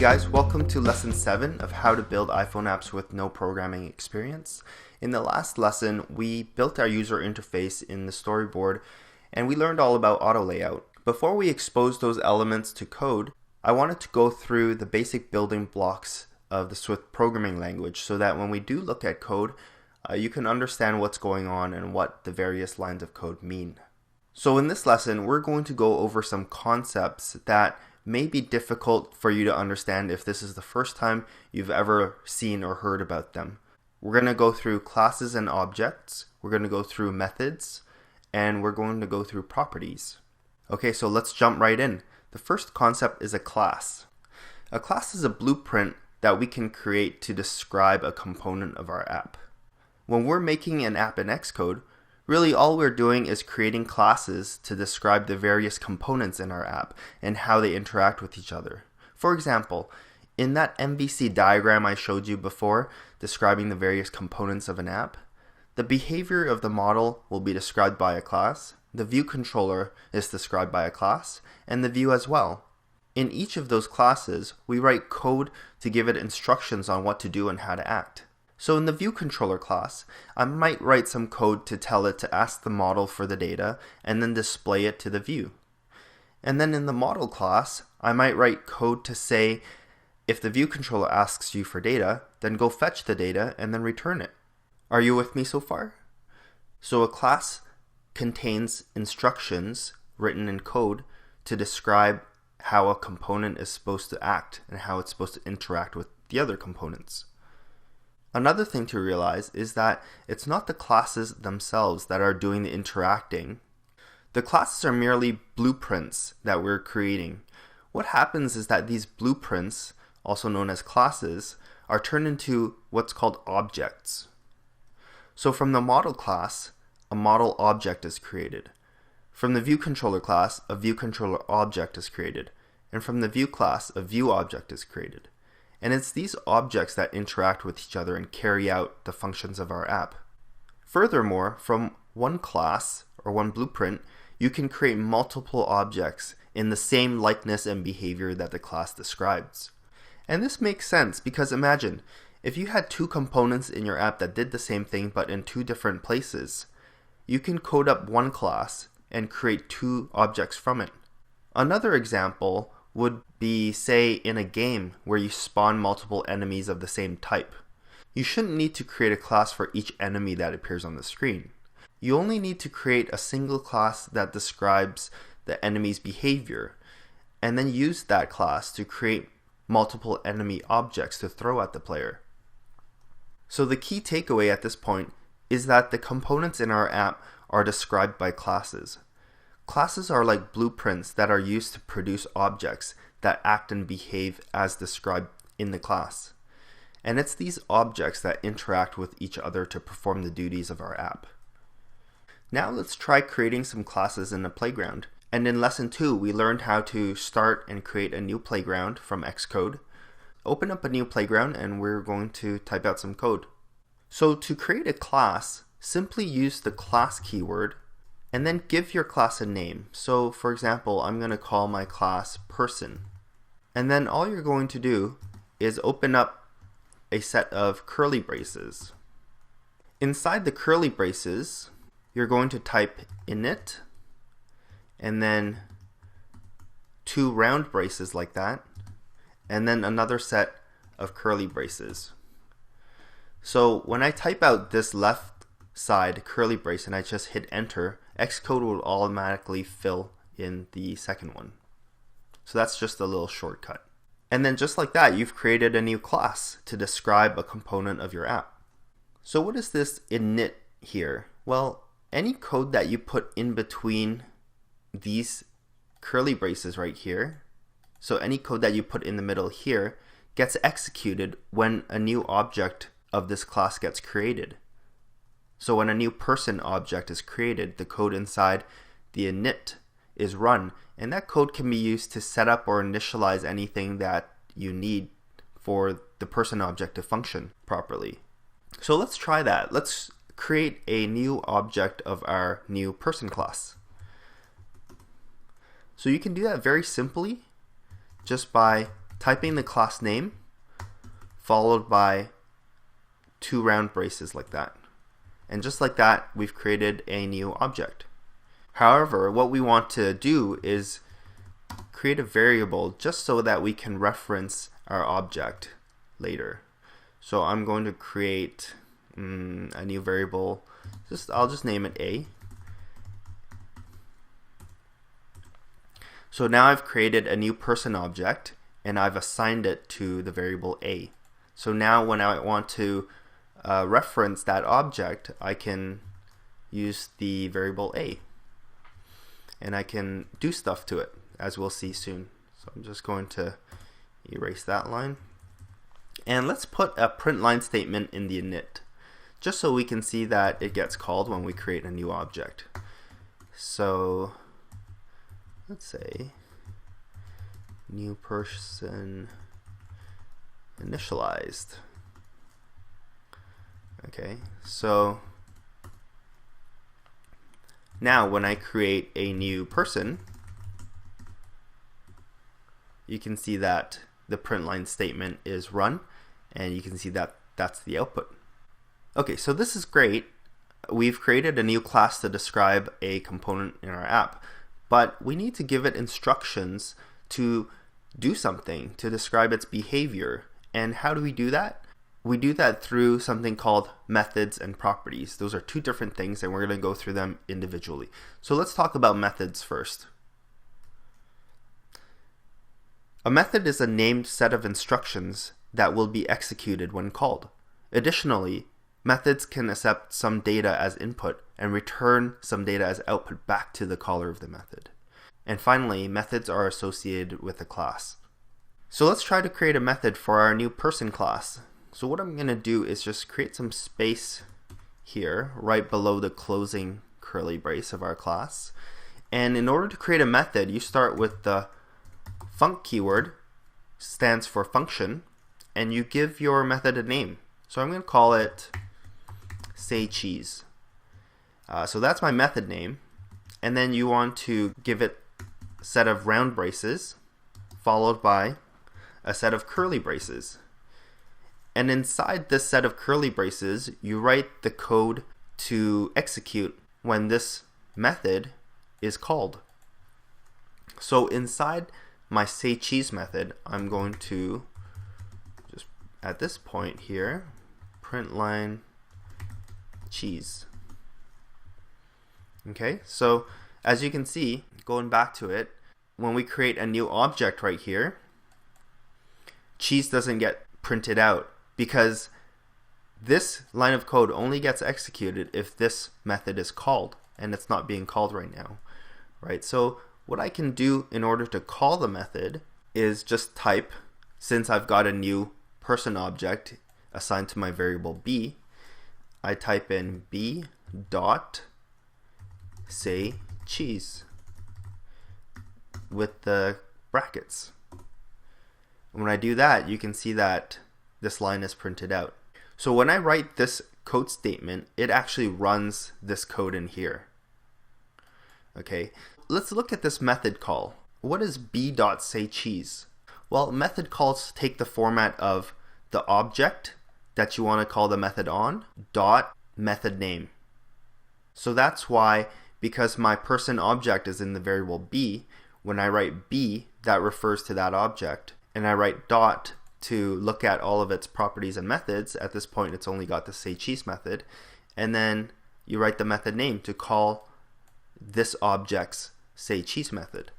guys, welcome to lesson 7 of how to build iPhone apps with no programming experience. In the last lesson, we built our user interface in the storyboard and we learned all about auto layout. Before we expose those elements to code, I wanted to go through the basic building blocks of the Swift programming language so that when we do look at code, you can understand what's going on and what the various lines of code mean. So in this lesson, we're going to go over some concepts that may be difficult for you to understand if this is the first time you've ever seen or heard about them. We're going to go through classes and objects, we're going to go through methods, and we're going to go through properties. Okay, so let's jump right in. The first concept is a class. A class is a blueprint that we can create to describe a component of our app. When we're making an app in Xcode, really all we're doing is creating classes to describe the various components in our app and how they interact with each other. For example, in that MVC diagram I showed you before describing the various components of an app, the behavior of the model will be described by a class, the view controller is described by a class, and the view as well. In each of those classes, we write code to give it instructions on what to do and how to act. So in the view controller class, I might write some code to tell it to ask the model for the data and then display it to the view. And then in the model class, I might write code to say, if the view controller asks you for data, then go fetch the data and then return it. Are you with me so far? So a class contains instructions written in code to describe how a component is supposed to act and how it's supposed to interact with the other components. Another thing to realize is that it's not the classes themselves that are doing the interacting. The classes are merely blueprints that we're creating. What happens is that these blueprints, also known as classes, are turned into what's called objects. So from the model class, a model object is created. From the view controller class, a view controller object is created. And from the view class, a view object is created. And it's these objects that interact with each other and carry out the functions of our app. Furthermore, from one class or one blueprint, you can create multiple objects in the same likeness and behavior that the class describes. And this makes sense because imagine, if you had two components in your app that did the same thing but in two different places, you can code up one class and create two objects from it. Another example would be, say, in a game where you spawn multiple enemies of the same type. You shouldn't need to create a class for each enemy that appears on the screen. You only need to create a single class that describes the enemy's behavior, and then use that class to create multiple enemy objects to throw at the player. So the key takeaway at this point is that the components in our app are described by classes. Classes are like blueprints that are used to produce objects that act and behave as described in the class. And it's these objects that interact with each other to perform the duties of our app. Now let's try creating some classes in a playground. And in lesson 2, we learned how to start and create a new playground from Xcode. Open up a new playground and we're going to type out some code. So to create a class, simply use the class keyword and then give your class a name. So for example, I'm going to call my class person. And then all you're going to do is open up a set of curly braces. Inside the curly braces, you're going to type init and then two round braces like that, and then another set of curly braces. So when I type out this left side curly brace and I just hit enter, Xcode will automatically fill in the second one. So that's just a little shortcut. And then just like that, you've created a new class to describe a component of your app. So what is this init here? Well, any code that you put in between these curly braces right here, so any code that you put in the middle here, gets executed when a new object of this class gets created. So when a new person object is created, the code inside the init is run, and that code can be used to set up or initialize anything that you need for the person object to function properly. So let's try that. Let's create a new object of our new person class. So you can do that very simply just by typing the class name followed by 2 round braces like that. And just like that, we've created a new object. However, what we want to do is create a variable just so that we can reference our object later. So I'm going to create a new variable. I'll just name it A. So now I've created a new person object and I've assigned it to the variable A. So now when I want to reference that object, I can use the variable A and I can do stuff to it, as we'll see soon. So I'm just going to erase that line. And let's put a print line statement in the init, just so we can see that it gets called when we create a new object. So let's say new person initialized. Okay, so now when I create a new person, you can see that the print line statement is run, and you can see that that's the output. Okay, so this is great. We've created a new class to describe a component in our app, but we need to give it instructions to do something, to describe its behavior. And how do we do that? We do that through something called methods and properties. Those are 2 different things, and we're going to go through them individually. So let's talk about methods first. A method is a named set of instructions that will be executed when called. Additionally, methods can accept some data as input and return some data as output back to the caller of the method. And finally, methods are associated with a class. So let's try to create a method for our new person class. So what I'm going to do is just create some space here right below the closing curly brace of our class. And in order to create a method, you start with the func keyword, stands for function, and you give your method a name. So I'm going to call it say cheese. So that's my method name. And then you want to give it a set of round braces followed by a set of curly braces. And inside this set of curly braces, you write the code to execute when this method is called. So inside my say cheese method, I'm going to just at this point here print line cheese. Okay, so as you can see, going back to it, when we create a new object right here, cheese doesn't get printed out, because this line of code only gets executed if this method is called, and it's not being called right now, right? So what I can do in order to call the method is just type, since I've got a new person object assigned to my variable b, I type in b dot say cheese with the brackets. When I do that, you can see that this line is printed out. So when I write this code statement, it actually runs this code in here. Okay, let's look at this method call. What is b.sayCheese? Well, method calls take the format of the object that you want to call the method on, dot method name. So that's why, because my person object is in the variable b, when I write b, that refers to that object, and I write dot to look at all of its properties and methods. At this point, it's only got the sayCheese method, and then you write the method name to call this object's sayCheese method.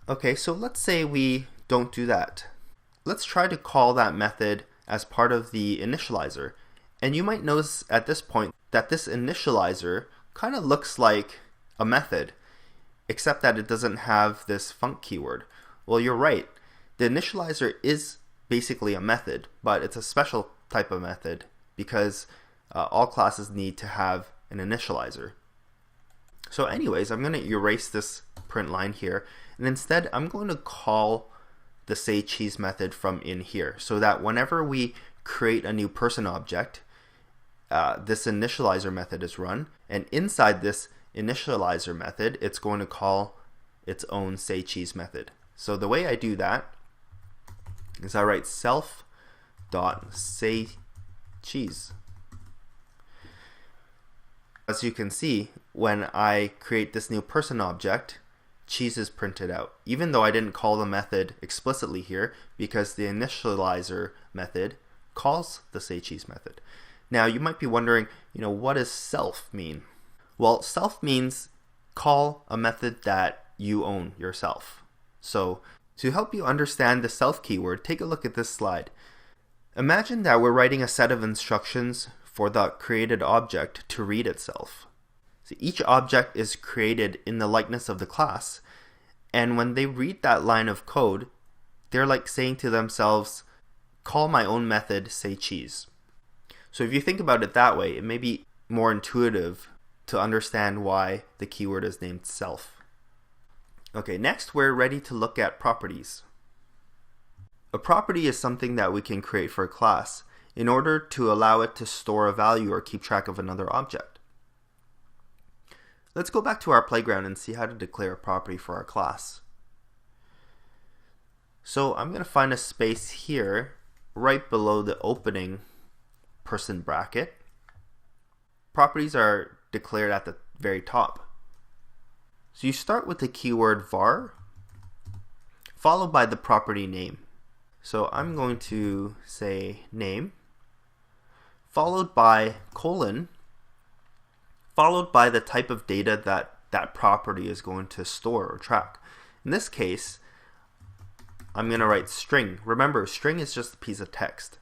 Okay, so let's say we don't do that. Let's try to call that method as part of the initializer, and you might notice at this point that this initializer kind of looks like a method, except that it doesn't have this func keyword. Well, you're right. The initializer is basically a method, but it's a special type of method because all classes need to have an initializer. So anyways, I'm going to erase this print line here, and instead I'm going to call the sayCheese method from in here, so that whenever we create a new person object, this initializer method is run, and inside this initializer method, it's going to call its own sayCheese method. So the way I do that is I write self dot say cheese. As you can see, when I create this new person object, cheese is printed out, even though I didn't call the method explicitly here, because the initializer method calls the say cheese method. Now you might be wondering, what does self mean? Well, self means call a method that you own yourself. So to help you understand the self keyword, take a look at this slide. Imagine that we're writing a set of instructions for the created object to read itself. So each object is created in the likeness of the class, and when they read that line of code, they're like saying to themselves, call my own method, say cheese. So if you think about it that way, it may be more intuitive to understand why the keyword is named self. Okay, next we're ready to look at properties. A property is something that we can create for a class in order to allow it to store a value or keep track of another object. Let's go back to our playground and see how to declare a property for our class. So I'm going to find a space here right below the opening person bracket. Properties are declared at the very top. So you start with the keyword var, followed by the property name. So I'm going to say name, followed by colon, followed by the type of data that property is going to store or track. In this case, I'm going to write string. Remember, string is just a piece of text.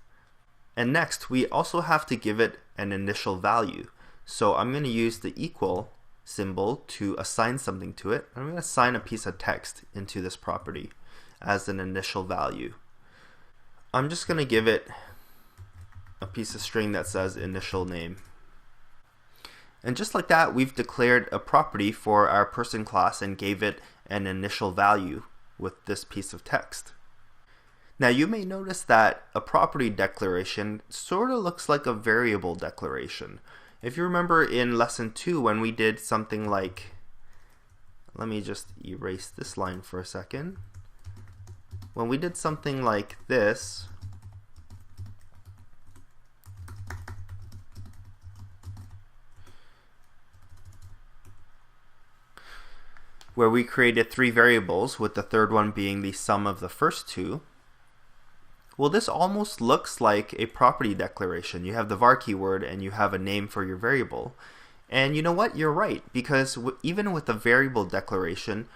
And next, we also have to give it an initial value. So I'm going to use the equal symbol to assign something to it. I'm going to assign a piece of text into this property as an initial value. I'm just going to give it a piece of string that says initial name. And just like that, we've declared a property for our person class and gave it an initial value with this piece of text. Now you may notice that a property declaration sort of looks like a variable declaration. If you remember in lesson 2 when we did something like, let me just erase this line for a second. When we did something like this, where we created 3 variables with the third one being the sum of the first 2, well, this almost looks like a property declaration. You have the var keyword and you have a name for your variable. And you know what? You're right, because even with a variable declaration,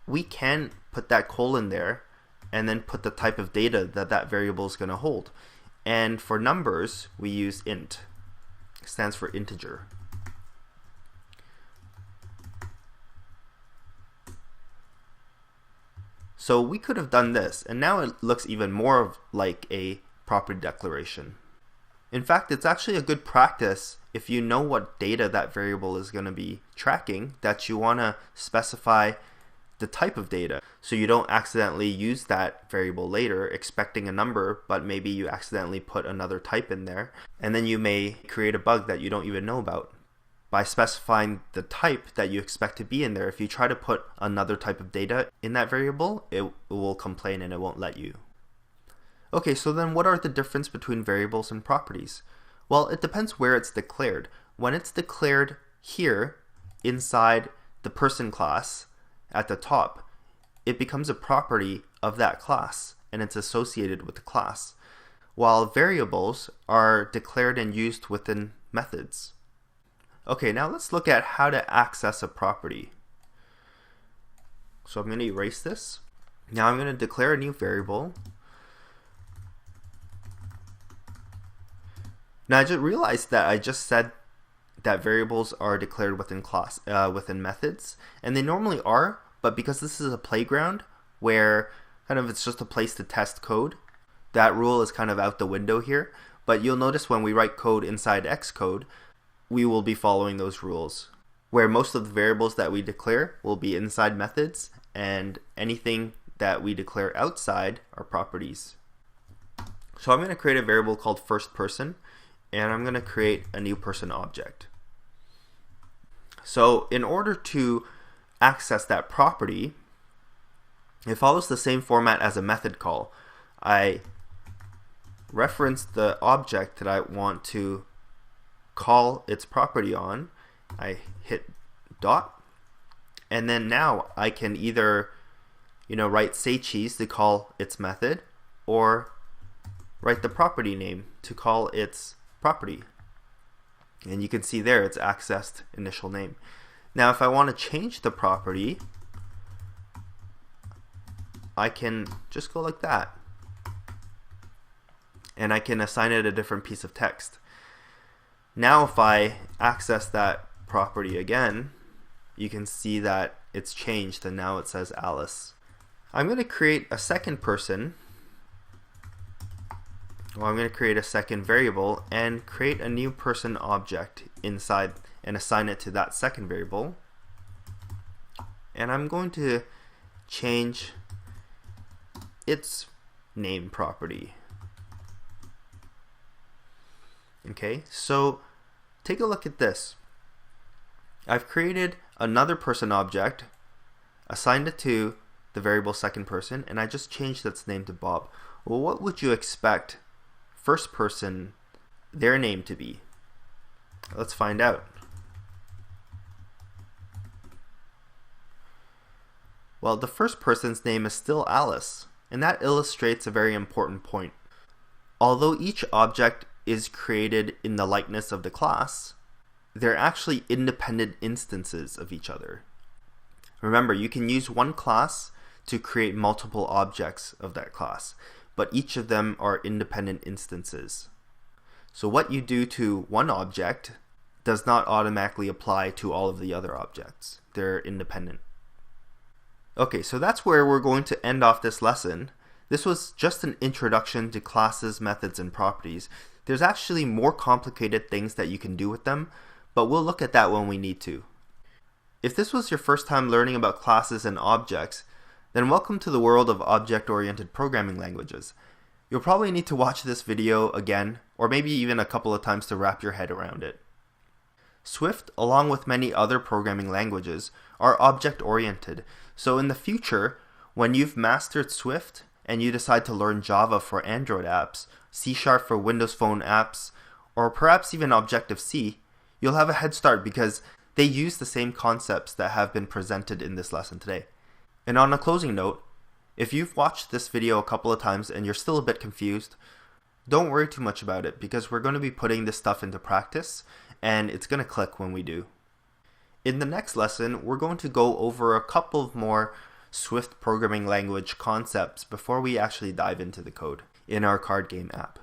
we can put that colon there and then put the type of data that that variable is going to hold. And for numbers, we use int. It stands for integer. So we could have done this, and now it looks even more like a property declaration. In fact, it's actually a good practice if you know what data that variable is going to be tracking, that you want to specify the type of data so you don't accidentally use that variable later expecting a number, but maybe you accidentally put another type in there, and then you may create a bug that you don't even know about. By specifying the type that you expect to be in there, if you try to put another type of data in that variable, it will complain and it won't let you. Okay, so then what are the difference between variables and properties? Well, it depends where it's declared. When it's declared here inside the person class at the top, it becomes a property of that class and it's associated with the class, while variables are declared and used within methods. Okay, now let's look at how to access a property. So I'm going to erase this. Now I'm going to declare a new variable. Now I just realized that I just said that variables are declared within within methods, and they normally are, but because this is a playground where kind of it's just a place to test code, that rule is kind of out the window here. But you'll notice when we write code inside Xcode, we will be following those rules, where most of the variables that we declare will be inside methods, and anything that we declare outside are properties. So I'm going to create a variable called first person, and I'm going to create a new person object. So in order to access that property, it follows the same format as a method call. I reference the object that I want to call its property on. I hit dot, and then now I can either write say cheese to call its method, or write the property name to call its property. And you can see there it's accessed initial name. Now if I want to change the property, I can just go like that, and I can assign it a different piece of text. Now if I access that property again, you can see that it's changed and now it says Alice. I'm going to create a second person. I'm going to create a second variable and create a new person object inside and assign it to that second variable. And I'm going to change its name property. Okay, so take a look at this. I've created another person object, assigned it to the variable second person, and I just changed its name to Bob. Well, what would you expect first person, their name to be? Let's find out. Well, the first person's name is still Alice, and that illustrates a very important point. Although each object is created in the likeness of the class, they're actually independent instances of each other. Remember, you can use one class to create multiple objects of that class, but each of them are independent instances. So what you do to one object does not automatically apply to all of the other objects. They're independent. Okay, so that's where we're going to end off this lesson. This was just an introduction to classes, methods, and properties. There's actually more complicated things that you can do with them, but we'll look at that when we need to. If this was your first time learning about classes and objects, then welcome to the world of object-oriented programming languages. You'll probably need to watch this video again, or maybe even a couple of times to wrap your head around it. Swift, along with many other programming languages, are object-oriented, so in the future, when you've mastered Swift and you decide to learn Java for Android apps, C# for Windows Phone apps, or perhaps even Objective-C, you'll have a head start because they use the same concepts that have been presented in this lesson today. And on a closing note, if you've watched this video a couple of times and you're still a bit confused, don't worry too much about it because we're going to be putting this stuff into practice and it's going to click when we do. In the next lesson, we're going to go over a couple of more Swift programming language concepts before we actually dive into the code in our card game app.